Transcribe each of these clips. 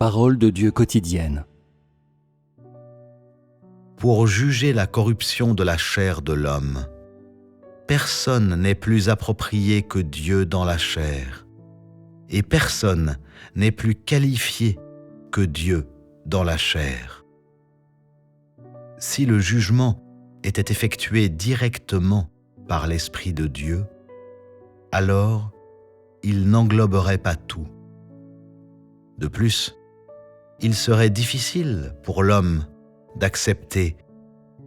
Parole de Dieu quotidienne. Pour juger la corruption de la chair de l'homme, personne n'est plus approprié que Dieu dans la chair, et personne n'est plus qualifié que Dieu dans la chair. Si le jugement était effectué directement par l'Esprit de Dieu, alors il n'engloberait pas tout. De plus, il serait difficile pour l'homme d'accepter,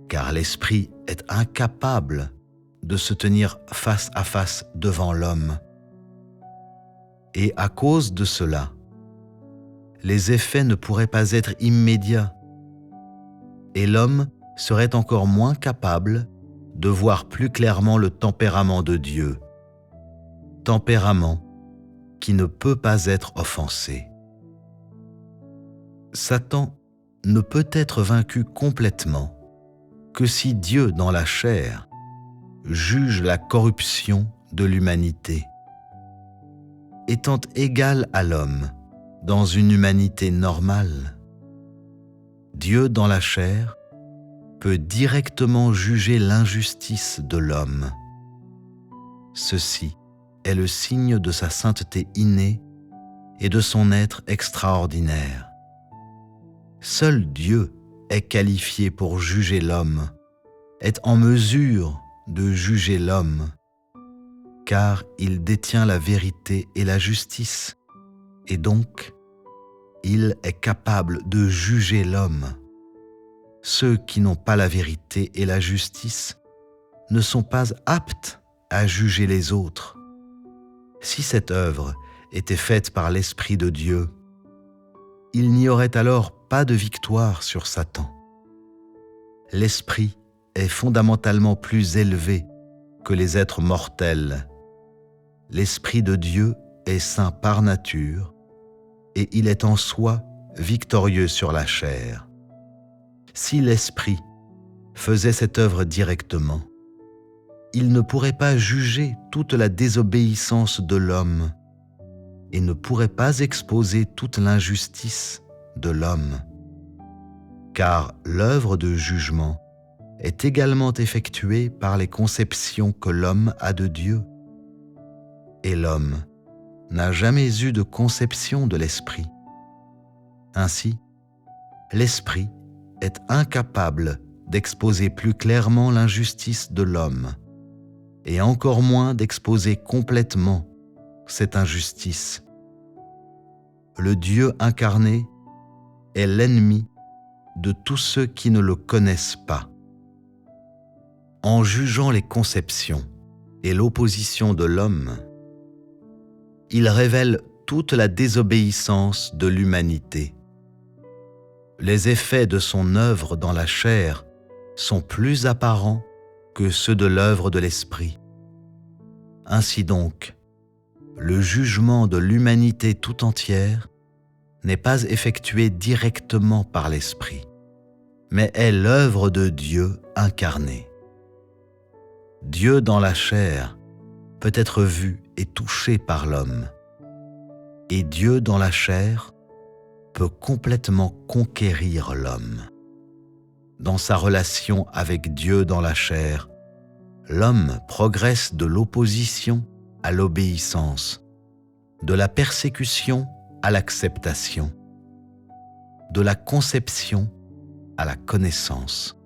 car l'Esprit est incapable de se tenir face à face devant l'homme. Et à cause de cela, les effets ne pourraient pas être immédiats, et l'homme serait encore moins capable de voir plus clairement le tempérament de Dieu, tempérament qui ne peut pas être offensé. Satan ne peut être vaincu complètement que si Dieu dans la chair juge la corruption de l'humanité. Étant égal à l'homme dans une humanité normale, Dieu dans la chair peut directement juger l'injustice de l'homme. Ceci est le signe de sa sainteté innée et de son être extraordinaire. Seul Dieu est qualifié pour juger l'homme, est en mesure de juger l'homme, car il détient la vérité et la justice, et donc il est capable de juger l'homme. Ceux qui n'ont pas la vérité et la justice ne sont pas aptes à juger les autres. Si cette œuvre était faite par l'Esprit de Dieu, il n'y aurait alors pas de victoire sur Satan. L'Esprit est fondamentalement plus élevé que les êtres mortels. L'Esprit de Dieu est saint par nature et il est en soi victorieux sur la chair. Si l'Esprit faisait cette œuvre directement, il ne pourrait pas juger toute la désobéissance de l'homme et ne pourrait pas exposer toute l'injustice de l'homme, car l'œuvre de jugement est également effectuée par les conceptions que l'homme a de Dieu, et l'homme n'a jamais eu de conception de l'Esprit. Ainsi, l'Esprit est incapable d'exposer plus clairement l'injustice de l'homme, et encore moins d'exposer complètement cette injustice. Le Dieu incarné est l'ennemi de tous ceux qui ne le connaissent pas. En jugeant les conceptions et l'opposition de l'homme, il révèle toute la désobéissance de l'humanité. Les effets de son œuvre dans la chair sont plus apparents que ceux de l'œuvre de l'Esprit. Ainsi donc, le jugement de l'humanité tout entière n'est pas effectué directement par l'Esprit, mais est l'œuvre de Dieu incarné. Dieu dans la chair peut être vu et touché par l'homme, et Dieu dans la chair peut complètement conquérir l'homme. Dans sa relation avec Dieu dans la chair, l'homme progresse de l'opposition à l'obéissance, de la persécution à l'acceptation, de la conception à la connaissance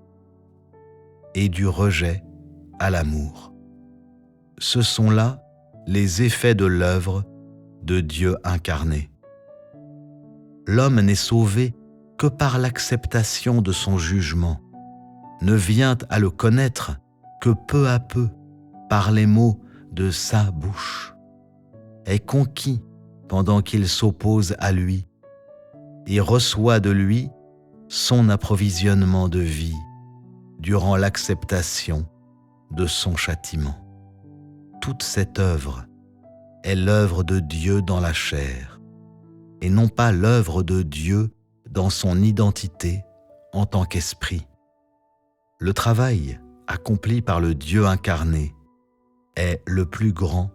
et du rejet à l'amour. Ce sont là les effets de l'œuvre de Dieu incarné. L'homme n'est sauvé que par l'acceptation de son jugement, ne vient à le connaître que peu à peu par les mots de sa bouche, est conquis pendant qu'il s'oppose à lui et reçoit de lui son approvisionnement de vie durant l'acceptation de son châtiment. Toute cette œuvre est l'œuvre de Dieu dans la chair et non pas l'œuvre de Dieu dans son identité en tant qu'esprit. Le travail accompli par le Dieu incarné est le plus grand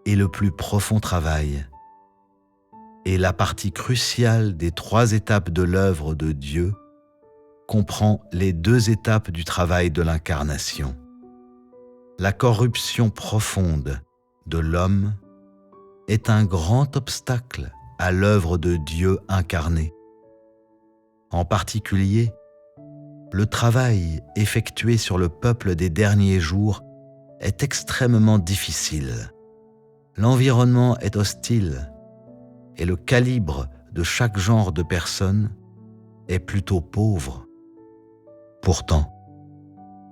et le plus profond travail. Et la partie cruciale des 3 étapes de l'œuvre de Dieu comprend les 2 étapes du travail de l'incarnation. La corruption profonde de l'homme est un grand obstacle à l'œuvre de Dieu incarné. En particulier, le travail effectué sur le peuple des derniers jours est extrêmement difficile. L'environnement est hostile et le calibre de chaque genre de personne est plutôt pauvre. Pourtant,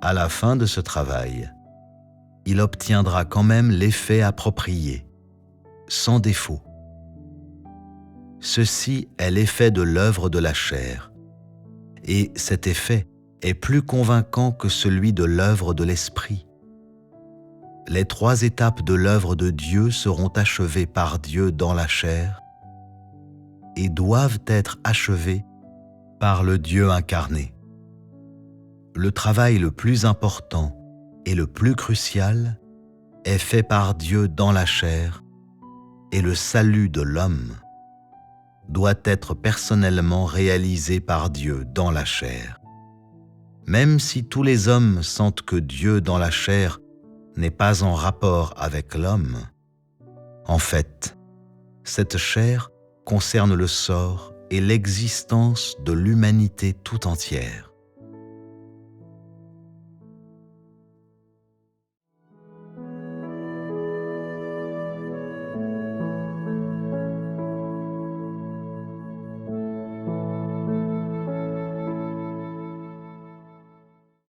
à la fin de ce travail, il obtiendra quand même l'effet approprié, sans défaut. Ceci est l'effet de l'œuvre de la chair, et cet effet est plus convaincant que celui de l'œuvre de l'esprit. Les 3 étapes de l'œuvre de Dieu seront achevées par Dieu dans la chair et doivent être achevées par le Dieu incarné. Le travail le plus important et le plus crucial est fait par Dieu dans la chair et le salut de l'homme doit être personnellement réalisé par Dieu dans la chair. Même si tous les hommes sentent que Dieu dans la chair n'est pas en rapport avec l'homme, en fait, cette chair concerne le sort et l'existence de l'humanité tout entière.